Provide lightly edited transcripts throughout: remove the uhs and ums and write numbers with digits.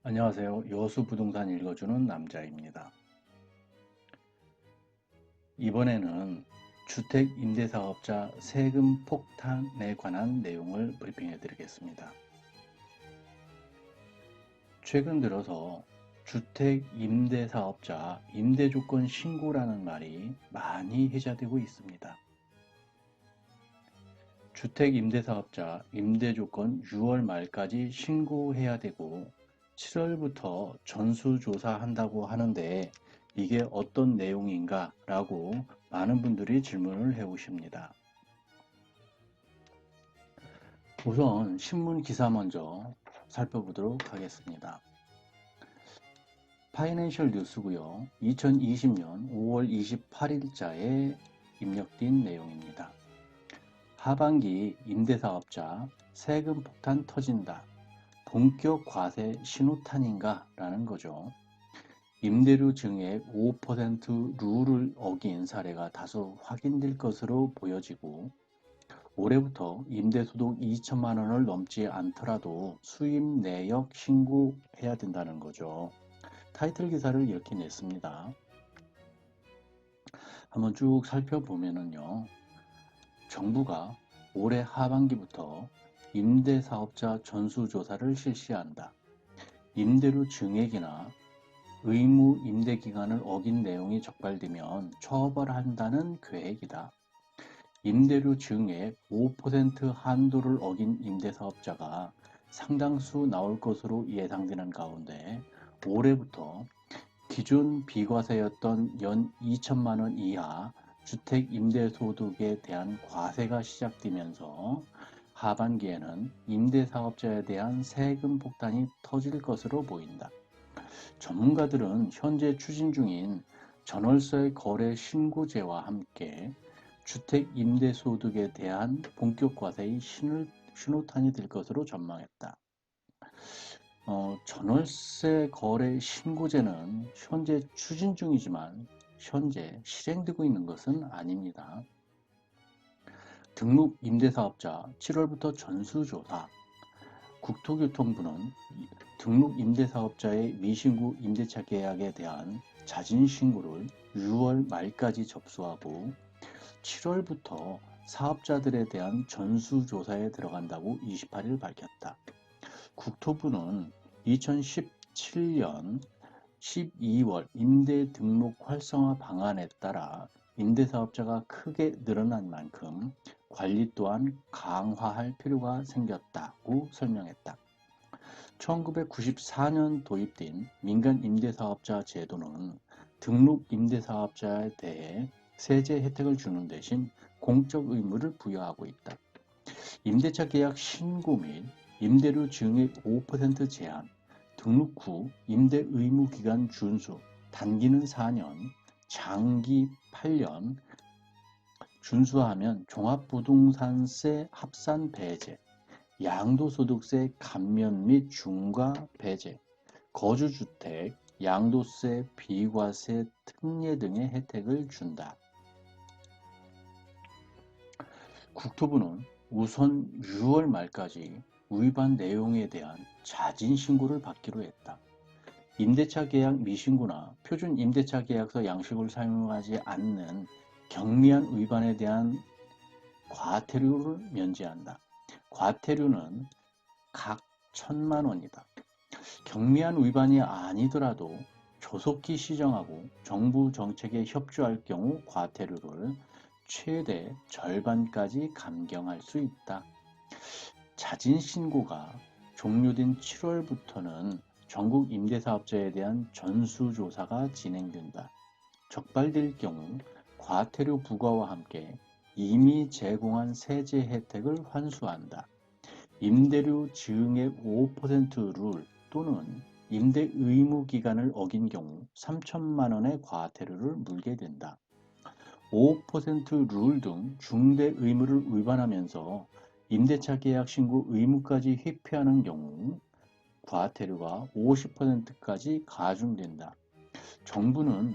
안녕하세요. 여수부동산 읽어주는 남자입니다. 이번에는 주택임대사업자 세금 폭탄에 관한 내용을 브리핑해 드리겠습니다. 최근 들어서 주택임대사업자 임대조건 신고라는 말이 많이 회자되고 있습니다. 주택임대사업자 임대조건 6월 말까지 신고해야 되고 7월부터 전수조사한다고 하는데 이게 어떤 내용인가 라고 많은 분들이 질문을 해오십니다. 우선 신문 기사 먼저 살펴보도록 하겠습니다. 파이낸셜 뉴스고요. 2020년 5월 28일자에 입력된 내용입니다. 하반기 임대사업자 세금 폭탄 터진다. 본격 과세 신호탄인가? 라는 거죠. 임대료 증액 5% 룰을 어긴 사례가 다소 확인될 것으로 보여지고 올해부터 임대소득 2천만 원을 넘지 않더라도 수입 내역 신고해야 된다는 거죠. 타이틀 기사를 이렇게 냈습니다. 한번 쭉 살펴보면은요. 정부가 올해 하반기부터 임대사업자 전수조사를 실시한다. 임대료 증액이나 의무 임대기간을 어긴 내용이 적발되면 처벌한다는 계획이다. 임대료 증액 5% 한도를 어긴 임대사업자가 상당수 나올 것으로 예상되는 가운데 올해부터 기존 비과세였던 연 2천만 원 이하 주택 임대소득에 대한 과세가 시작되면서 하반기에는 임대사업자에 대한 세금 폭탄이 터질 것으로 보인다. 전문가들은 현재 추진 중인 전월세 거래 신고제와 함께 주택 임대소득에 대한 본격 과세의 신호탄이 될 것으로 전망했다. 전월세 거래 신고제는 현재 추진 중이지만 현재 실행되고 있는 것은 아닙니다. 등록 임대사업자 7월부터 전수조사. 국토교통부는 등록 임대사업자의 미신고 임대차 계약에 대한 자진신고를 6월 말까지 접수하고 7월부터 사업자들에 대한 전수조사에 들어간다고 28일 밝혔다. 국토부는 2017년 12월 임대 등록 활성화 방안에 따라 임대사업자가 크게 늘어난 만큼 관리 또한 강화할 필요가 생겼다고 설명했다. 1994년 도입된 민간 임대사업자 제도는 등록 임대사업자에 대해 세제 혜택을 주는 대신 공적 의무를 부여하고 있다. 임대차 계약 신고 및 임대료 증액 5% 제한, 등록 후 임대 의무 기간 준수, 단기는 4년, 장기 8년, 준수하면 종합부동산세 합산 배제, 양도소득세 감면 및 중과 배제, 거주주택, 양도세, 비과세, 특례 등의 혜택을 준다. 국토부는 우선 6월 말까지 위반 내용에 대한 자진 신고를 받기로 했다. 임대차 계약 미신고나 표준 임대차 계약서 양식을 사용하지 않는 경미한 위반에 대한 과태료를 면제한다. 과태료는 각 1,000만 원이다. 경미한 위반이 아니더라도 조속히 시정하고 정부 정책에 협조할 경우 과태료를 최대 절반까지 감경할 수 있다. 자진신고가 종료된 7월부터는 전국 임대사업자에 대한 전수조사가 진행된다. 적발될 경우 과태료 부과와 함께 이미 제공한 세제 혜택을 환수한다. 임대료 증액 5%룰 또는 임대 의무 기간을 어긴 경우 3천만 원의 과태료를 물게 된다. 5%룰 등 중대 의무를 위반하면서 임대차 계약 신고 의무까지 회피하는 경우 과태료가 50%까지 가중된다. 정부는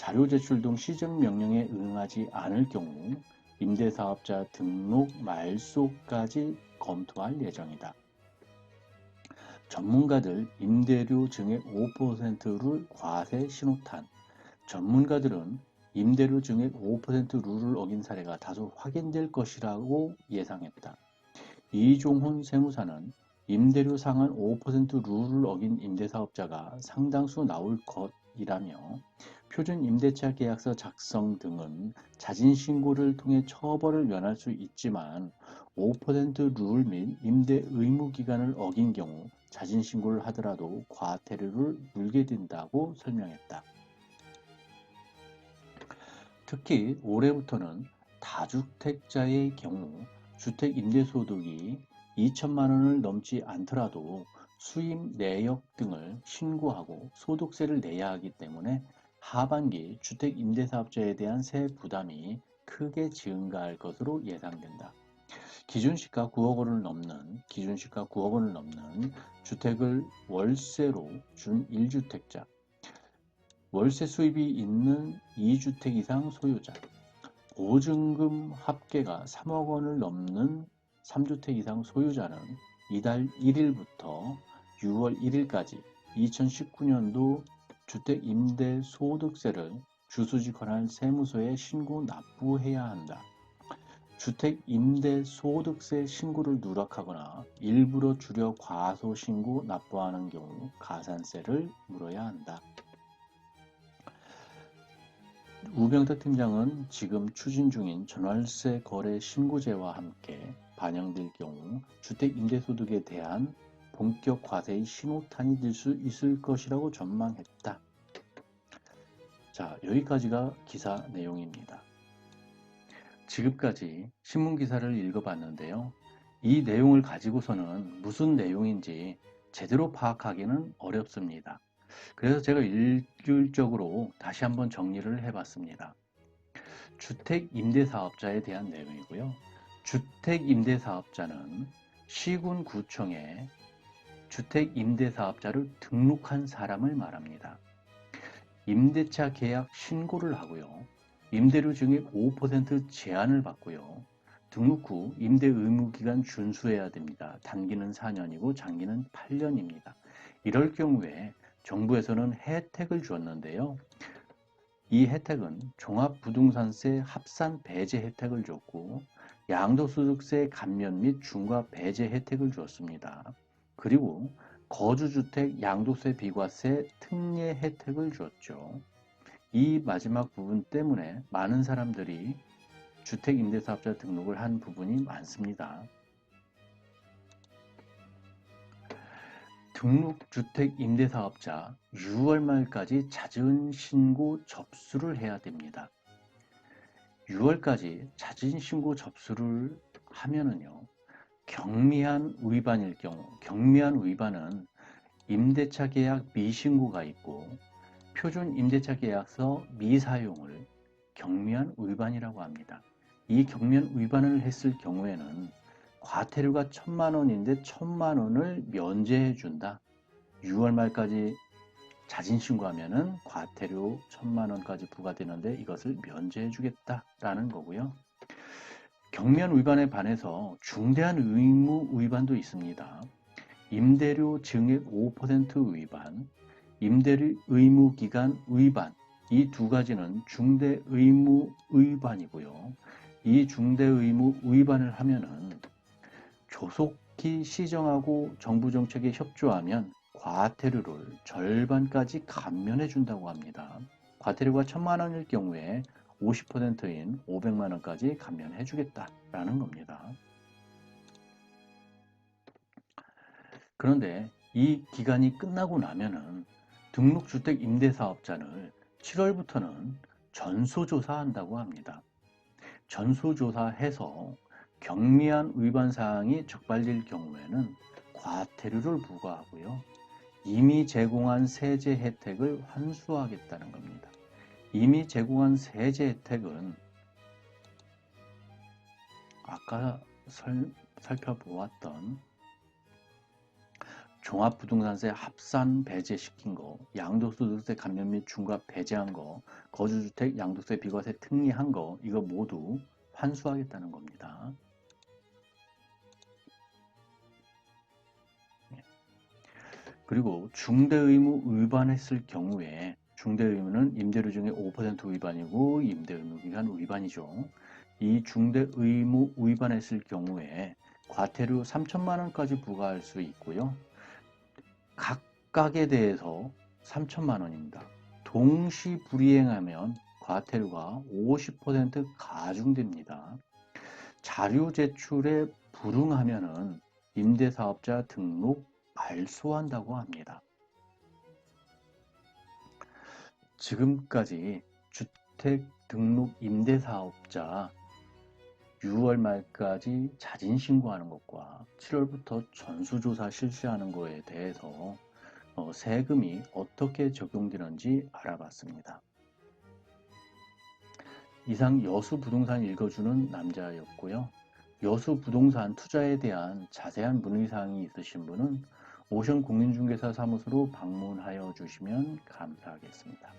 자료 제출 등 시정명령에 응하지 않을 경우 임대사업자 등록 말소까지 검토할 예정이다. 전문가들 임대료 증액 5%를 과세 신호탄. 전문가들은 임대료 증액 5% 룰을 어긴 사례가 다소 확인될 것이라고 예상했다. 이종훈 세무사는 임대료 상한 5% 룰을 어긴 임대사업자가 상당수 나올 것이라며 표준 임대차 계약서 작성 등은 자진신고를 통해 처벌을 면할 수 있지만 5%룰 및 임대 의무 기간을 어긴 경우 자진신고를 하더라도 과태료를 물게 된다고 설명했다. 특히 올해부터는 다주택자의 경우 주택 임대소득이 2천만 원을 넘지 않더라도 수입 내역 등을 신고하고 소득세를 내야 하기 때문에 하반기 주택 임대사업자에 대한 세 부담이 크게 증가할 것으로 예상된다. 기준시가 9억 원을 넘는 주택을 월세로 준 1주택자, 월세 수입이 있는 2주택 이상 소유자, 보증금 합계가 3억 원을 넘는 3주택 이상 소유자는 이달 1일부터 6월 1일까지 2019년도 주택임대소득세를 주소지 관할 세무서에 신고 납부해야 한다. 주택임대소득세 신고를 누락하거나 일부러 줄여 과소 신고 납부하는 경우 가산세를 물어야 한다. 우병탁 팀장은 지금 추진 중인 전월세 거래 신고제와 함께 반영될 경우 주택 임대소득에 대한 본격 과세의 신호탄이 될 수 있을 것이라고 전망했다. 자, 여기까지가 기사 내용입니다. 지금까지 신문 기사를 읽어봤는데요. 이 내용을 가지고서는 무슨 내용인지 제대로 파악하기는 어렵습니다. 그래서 제가 일률적으로 다시 한번 정리를 해봤습니다. 주택임대사업자에 대한 내용이고요. 주택임대사업자는 시군구청에 주택임대사업자를 등록한 사람을 말합니다. 임대차 계약 신고를 하고요. 임대료 증액 5% 제한을 받고요. 등록 후 임대 의무기간 준수해야 됩니다. 단기는 4년이고 장기는 8년입니다. 이럴 경우에 정부에서는 혜택을 주었는데요. 이 혜택은 종합부동산세 합산 배제 혜택을 줬고 양도소득세 감면 및 중과 배제 혜택을 주었습니다. 그리고 거주주택 양도세 비과세 특례 혜택을 주었죠. 이 마지막 부분 때문에 많은 사람들이 주택임대사업자 등록을 한 부분이 많습니다. 등록주택임대사업자 6월 말까지 자진신고 접수를 해야 됩니다. 6월까지 자진신고 접수를 하면은요, 경미한 위반일 경우, 경미한 위반은 임대차 계약 미신고가 있고 표준 임대차 계약서 미사용을 경미한 위반이라고 합니다. 이 경미한 위반을 했을 경우에는 과태료가 1,000만 원인데 1,000만 원을 면제해 준다. 6월 말까지 자진신고하면은 과태료 1,000만 원까지 부과되는데 이것을 면제해 주겠다라는 거고요. 경미한 위반에 반해서 중대한 의무 위반도 있습니다. 임대료 증액 5% 위반, 임대 의무 기간 위반, 이 두 가지는 중대 의무 위반이고요. 이 중대 의무 위반을 하면은 조속히 시정하고 정부 정책에 협조하면 과태료를 절반까지 감면해 준다고 합니다. 과태료가 1,000만 원일 경우에 50%인 500만 원까지 감면해 주겠다라는 겁니다. 그런데 이 기간이 끝나고 나면은 등록주택 임대사업자를 7월부터는 전수조사한다고 합니다. 전수조사해서 경미한 위반 사항이 적발될 경우에는 과태료를 부과하고요. 이미 제공한 세제 혜택을 환수하겠다는 겁니다. 이미 제공한 세제 혜택은 아까 살펴보았던 종합부동산세 합산 배제시킨 거, 양도소득세 감면 및 중과 배제한 거, 거주주택 양도세 비과세 특례한 거, 이거 모두 환수하겠다는 겁니다. 그리고 중대의무 위반했을 경우에 중대의무는 임대료 중에 5% 위반이고 임대의무 기간 위반이죠. 이 중대의무 위반했을 경우에 과태료 3천만 원까지 부과할 수 있고요. 각각에 대해서 3천만 원입니다. 동시 불이행하면 과태료가 50% 가중됩니다. 자료 제출에 불응하면은 임대사업자 등록 말소한다고 합니다. 지금까지 주택 등록 임대사업자 6월 말까지 자진 신고하는 것과 7월부터 전수조사 실시하는 것에 대해서 세금이 어떻게 적용되는지 알아봤습니다. 이상 여수부동산 읽어주는 남자였고요. 여수부동산 투자에 대한 자세한 문의사항이 있으신 분은 오션공인중개사 사무소로 방문하여 주시면 감사하겠습니다.